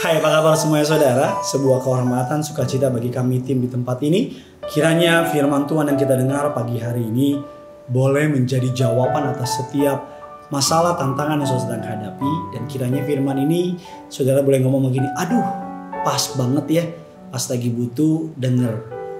Hai, apa kabar semuanya saudara? Sebuah kehormatan, sukacita bagi kami tim di tempat ini. Kiranya firman Tuhan yang kita dengar pagi hari ini boleh menjadi jawaban atas setiap masalah, tantangan yang saudara sedang hadapi. Dan kiranya firman ini saudara boleh ngomong begini, aduh pas banget ya. Pas lagi butuh, denger.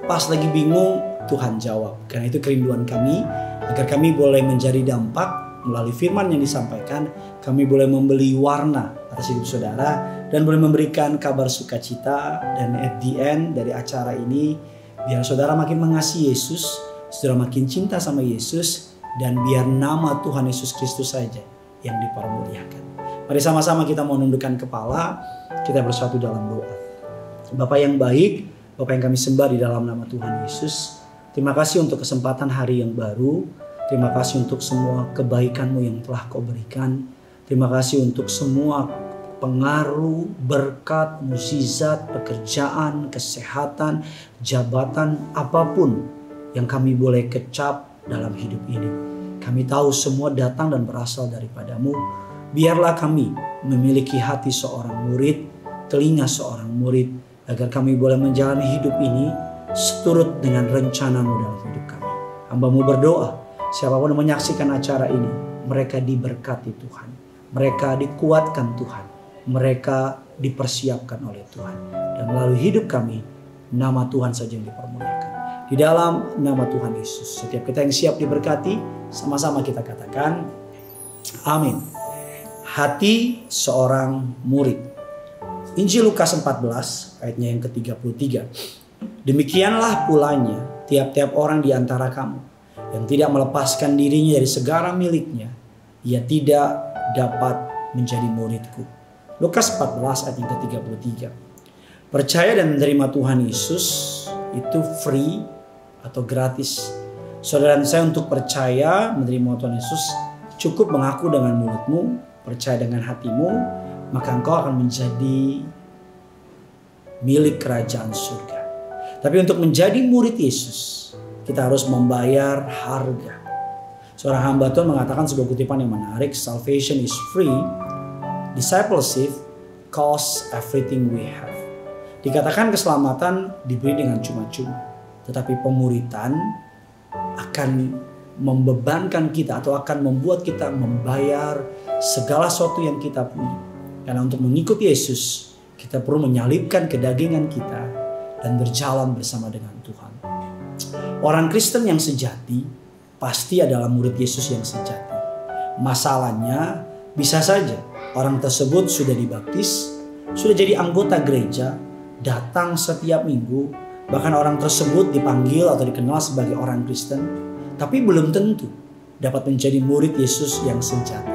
Pas lagi bingung, Tuhan jawab. Karena itu kerinduan kami, agar kami boleh menjadi dampak melalui firman yang disampaikan. Kami boleh membeli warna atas hidup saudara dan boleh memberikan kabar sukacita. Dan at the end dari acara ini, biar saudara makin mengasihi Yesus, saudara makin cinta sama Yesus, dan biar nama Tuhan Yesus Kristus saja yang dipermuliakan. Mari sama-sama kita mau nundukkan kepala, kita bersatu dalam doa. Bapa yang baik, Bapa yang kami sembah di dalam nama Tuhan Yesus, terima kasih untuk kesempatan hari yang baru. Terima kasih untuk semua kebaikan-Mu yang telah Kau berikan. Terima kasih untuk semua pengaruh, berkat, mukjizat, pekerjaan, kesehatan, jabatan, apapun yang kami boleh kecap dalam hidup ini. Kami tahu semua datang dan berasal daripada-Mu. Biarlah kami memiliki hati seorang murid, telinga seorang murid, agar kami boleh menjalani hidup ini seturut dengan rencana-Mu dalam hidup kami. Hamba-Mu berdoa, siapapun yang menyaksikan acara ini, mereka diberkati Tuhan. Mereka dikuatkan Tuhan. Mereka dipersiapkan oleh Tuhan. Dan melalui hidup kami, nama Tuhan saja yang dipermuliakan. Di dalam nama Tuhan Yesus, setiap kita yang siap diberkati, sama-sama kita katakan, amin. Hati seorang murid. Injil Lukas 14, ayatnya yang ke-33. Demikianlah pulanya tiap-tiap orang di antara kamu yang tidak melepaskan dirinya dari segala miliknya, ia tidak dapat menjadi muridku. Lukas 14 ayat yang ke-33. Percaya dan menerima Tuhan Yesus itu free atau gratis. Saudara dan saya untuk percaya menerima Tuhan Yesus cukup mengaku dengan mulutmu, percaya dengan hatimu, maka engkau akan menjadi milik kerajaan surga. Tapi untuk menjadi murid Yesus, kita harus membayar harga. Seorang hamba Tuhan mengatakan sebuah kutipan yang menarik, salvation is free, discipleship costs everything we have. Dikatakan keselamatan diberi dengan cuma-cuma, tetapi pemuridan akan membebankan kita atau akan membuat kita membayar segala sesuatu yang kita punya. Karena untuk mengikuti Yesus, kita perlu menyalibkan kedagingan kita dan berjalan bersama dengan Tuhan. Orang Kristen yang sejati pasti adalah murid Yesus yang sejati. Masalahnya bisa saja orang tersebut sudah dibaptis, sudah jadi anggota gereja, datang setiap minggu, bahkan orang tersebut dipanggil atau dikenal sebagai orang Kristen, tapi belum tentu dapat menjadi murid Yesus yang sejati.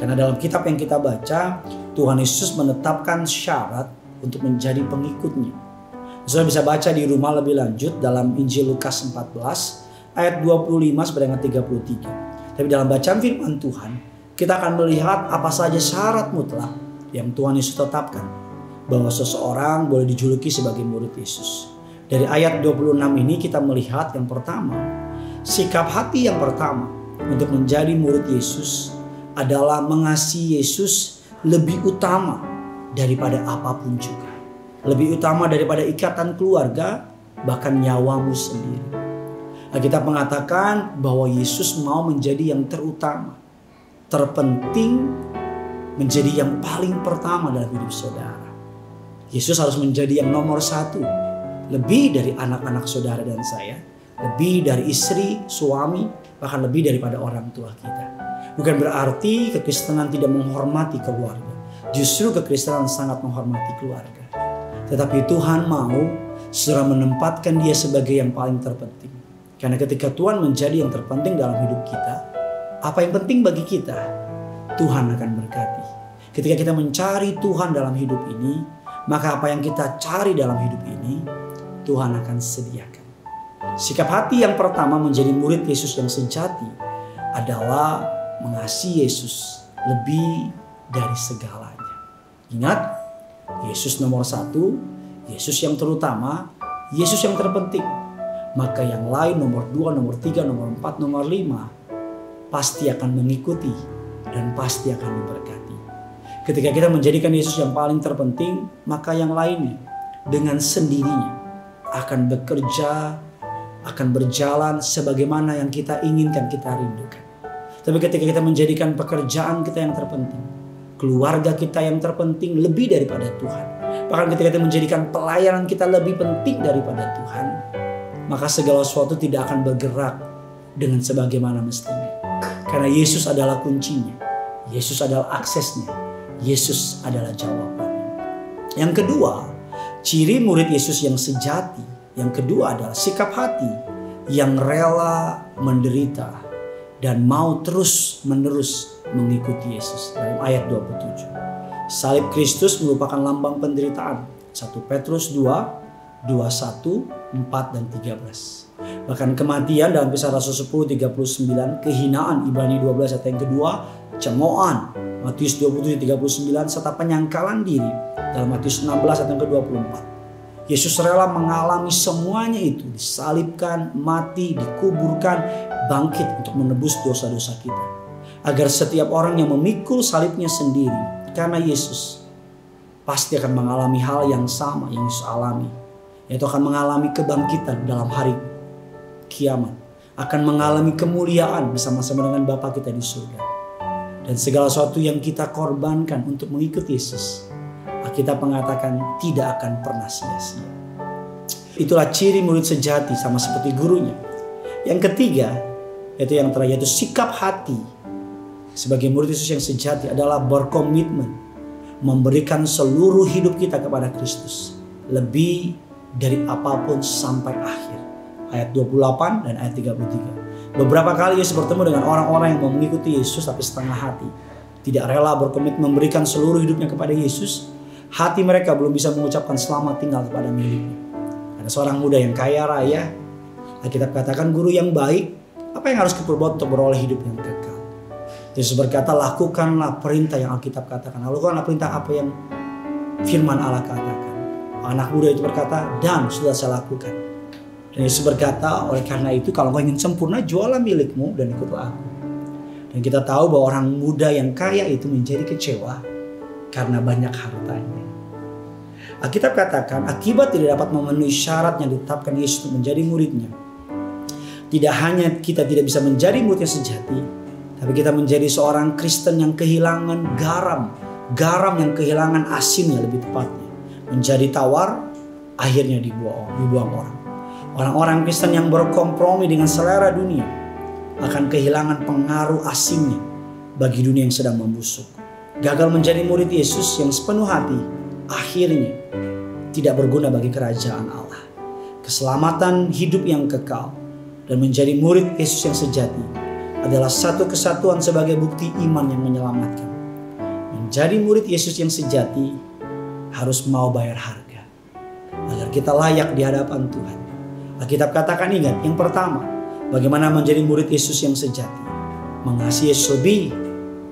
Karena dalam kitab yang kita baca, Tuhan Yesus menetapkan syarat untuk menjadi pengikutnya. Saudara bisa baca di rumah lebih lanjut dalam Injil Lukas 14 ayat 25 sampai dengan 33. Tapi dalam bacaan firman Tuhan, kita akan melihat apa saja syarat mutlak yang Tuhan Yesus tetapkan bahwa seseorang boleh dijuluki sebagai murid Yesus. Dari ayat 26 ini kita melihat yang pertama, sikap hati yang pertama untuk menjadi murid Yesus adalah mengasihi Yesus lebih utama daripada apapun juga. Lebih utama daripada ikatan keluarga, bahkan nyawamu sendiri. Alkitab mengatakan bahwa Yesus mau menjadi yang terutama, terpenting, menjadi yang paling pertama dalam hidup saudara. Yesus harus menjadi yang nomor satu, lebih dari anak-anak saudara dan saya, lebih dari istri, suami, bahkan lebih daripada orang tua kita. Bukan berarti kekristenan tidak menghormati keluarga. Justru kekristenan sangat menghormati keluarga. Tetapi Tuhan mau saudara menempatkan dia sebagai yang paling terpenting. Karena ketika Tuhan menjadi yang terpenting dalam hidup kita, apa yang penting bagi kita, Tuhan akan berkati. Ketika kita mencari Tuhan dalam hidup ini, maka apa yang kita cari dalam hidup ini, Tuhan akan sediakan. Sikap hati yang pertama menjadi murid Yesus yang sejati adalah mengasihi Yesus lebih dari segalanya. Ingat, Yesus nomor satu, Yesus yang terutama, Yesus yang terpenting. Maka yang lain nomor 2, nomor 3, nomor 4, nomor 5 pasti akan mengikuti dan pasti akan diberkati. Ketika kita menjadikan Yesus yang paling terpenting, maka yang lainnya dengan sendirinya akan bekerja, akan berjalan sebagaimana yang kita inginkan, kita rindukan. Tapi ketika kita menjadikan pekerjaan kita yang terpenting, keluarga kita yang terpenting lebih daripada Tuhan, bahkan ketika kita menjadikan pelayanan kita lebih penting daripada Tuhan, maka segala sesuatu tidak akan bergerak dengan sebagaimana mestinya. Karena Yesus adalah kuncinya, Yesus adalah aksesnya, Yesus adalah jawabannya. Yang kedua, ciri murid Yesus yang sejati, yang kedua adalah sikap hati yang rela menderita dan mau terus menerus mengikuti Yesus. Dalam ayat 27, salib Kristus merupakan lambang penderitaan. 1 Petrus 2, 21, 4 dan 13. Bahkan kematian dalam Kisah Rasul 10, 39, kehinaan Ibrani 12 ayat yang kedua, cemoohan Matius 27, 39, serta penyangkalan diri dalam Matius 16 ayat yang ke-24. Yesus rela mengalami semuanya itu, disalibkan, mati, dikuburkan, bangkit untuk menebus dosa-dosa kita. Agar setiap orang yang memikul salibnya sendiri karena Yesus pasti akan mengalami hal yang sama yang Yesus alami, yaitu akan mengalami kebangkitan dalam hari kiamat, akan mengalami kemuliaan bersama-sama dengan Bapa kita di surga. Dan segala sesuatu yang kita korbankan untuk mengikuti Yesus, Alkitab mengatakan tidak akan pernah sia-sia. Itulah ciri murid sejati sama seperti gurunya. Yang ketiga, yaitu yang terakhir, yaitu sikap hati sebagai murid Yesus yang sejati adalah berkomitmen memberikan seluruh hidup kita kepada Kristus, lebih dari apapun sampai akhir. Ayat 28 dan ayat 33. Beberapa kali Yesus bertemu dengan orang-orang yang mau mengikuti Yesus tapi setengah hati, tidak rela berkomitmen memberikan seluruh hidupnya kepada Yesus. Hati mereka belum bisa mengucapkan selamat tinggal kepada miliknya. Ada seorang muda yang kaya raya, Alkitab katakan guru yang baik, apa yang harus diperbuat untuk beroleh hidup yang kekal? Yesus berkata, lakukanlah perintah yang Alkitab katakan. Lakukanlah perintah apa yang firman Allah katakan. Anak muda itu berkata, dan sudah saya lakukan. Dan Yesus berkata, oleh karena itu kalau kau ingin sempurna, jualah milikmu dan ikutlah aku. Dan kita tahu bahwa orang muda yang kaya itu menjadi kecewa karena banyak hartanya. Alkitab katakan, akibat tidak dapat memenuhi syarat yang ditetapkan Yesus untuk menjadi muridnya, tidak hanya kita tidak bisa menjadi murid yang sejati, tapi kita menjadi seorang Kristen yang kehilangan garam. Garam yang kehilangan asinnya, lebih tepatnya. Menjadi tawar, akhirnya dibuang orang. Orang-orang Kristen yang berkompromi dengan selera dunia akan kehilangan pengaruh asinnya bagi dunia yang sedang membusuk. Gagal menjadi murid Yesus yang sepenuh hati, akhirnya tidak berguna bagi kerajaan Allah. Keselamatan hidup yang kekal dan menjadi murid Yesus yang sejati adalah satu kesatuan sebagai bukti iman yang menyelamatkan. Menjadi murid Yesus yang sejati harus mau bayar harga agar kita layak di hadapan Tuhan. Alkitab katakan, ingat, yang pertama, bagaimana menjadi murid Yesus yang sejati. Mengasihi Yesus lebih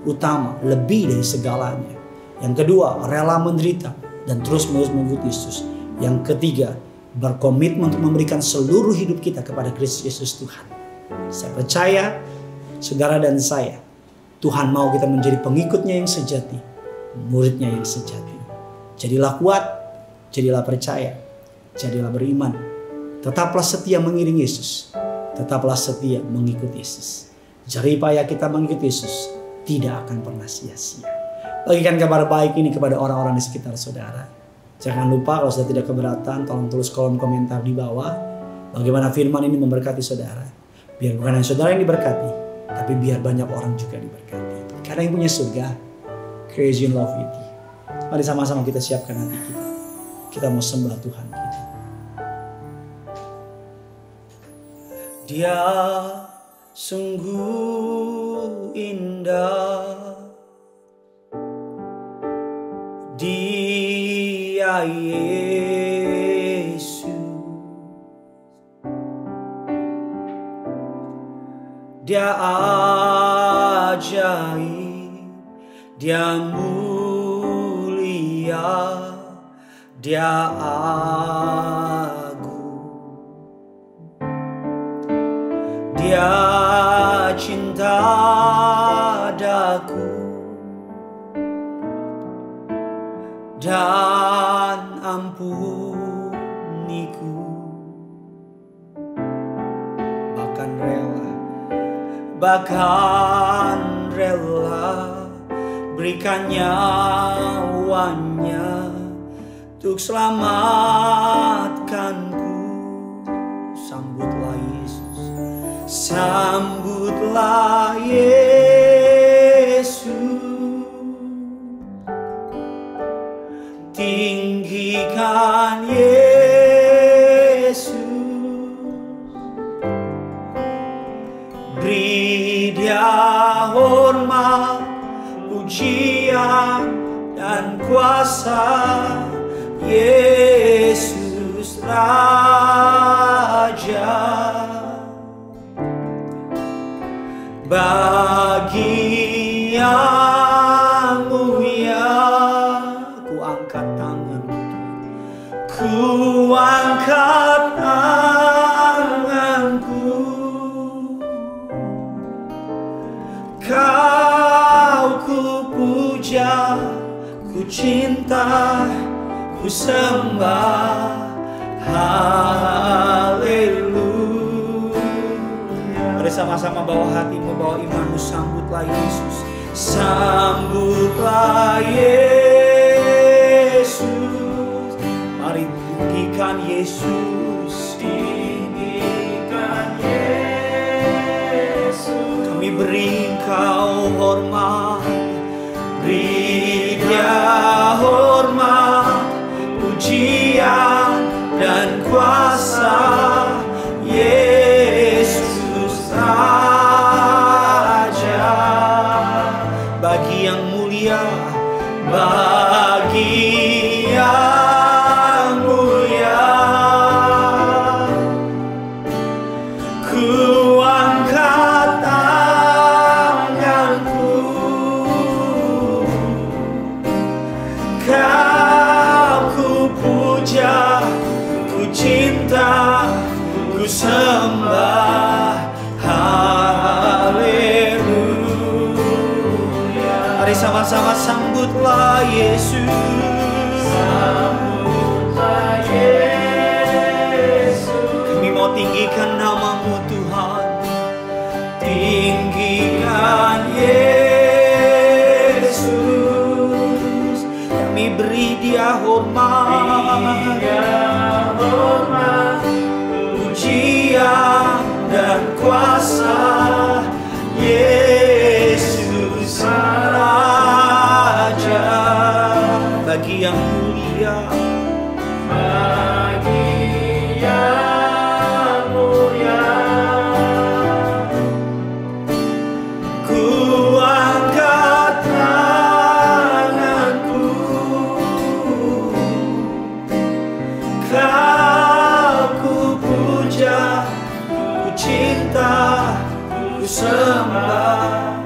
utama, lebih dari segalanya. Yang kedua, rela menderita dan terus menerus mengikuti Yesus. Yang ketiga, berkomitmen untuk memberikan seluruh hidup kita kepada Kristus Yesus Tuhan. Saya percaya, saudara dan saya, Tuhan mau kita menjadi pengikutnya yang sejati, muridnya yang sejati. Jadilah kuat, jadilah percaya, jadilah beriman. Tetaplah setia mengiring Yesus. Tetaplah setia mengikuti Yesus. Jerih payah kita mengikuti Yesus tidak akan pernah sia-sia. Bagikan kabar baik ini kepada orang-orang di sekitar saudara. Jangan lupa kalau sudah tidak keberatan, tolong tulis kolom komentar di bawah bagaimana firman ini memberkati saudara. Biar bukan hanya saudara yang diberkati, tapi biar banyak orang juga diberkati. Karena yang punya surga, crazy in love with you. Mari sama-sama kita siapkan hati kita. Kita mau sembah Tuhan kita. Dia sungguh indah, Dia Yesus, Dia ajaib, Dia mulia, Dia Dia cinta daku, dan ampuniku. Bahkan rela berikan nyawanya untuk selamatkanku. Sambutlah Yesus, sambutlah Yesus, tinggikan Yesus, beri Dia hormat, pujian dan kuasa. Yesus Raja, bagi yang mulia. Ku angkat tanganku, ku angkat tanganku. Kau ku puja, ku cinta, ku sembah. Haleluya. Mari sama-sama bawa hatimu, bawa imanmu. Sambutlah Yesus, sambutlah Yesus. Mari tinggikan Yesus, tinggikan Yesus. Kami beri Engkau hormat, beri Dia hormat, pujian dan kuasa. Yesus Raja, bagi yang mulia, bagi yang mulia. Ku angkat tanganku, Kau ku puja, ku cinta, ku sembah. Haleluya. Mari sama-sama sambutlah Yesus, sambutlah Yesus. Kami mau tinggikan nama-Mu Tuhan, tinggikan Yesus. Kami beri Dia hormat, pujian dan kuasa. Yesus Raja, bagi yang mulia, bagi yang mulia. Ku angkat tanganku, Kau ku puja, ku cinta, ku sembah.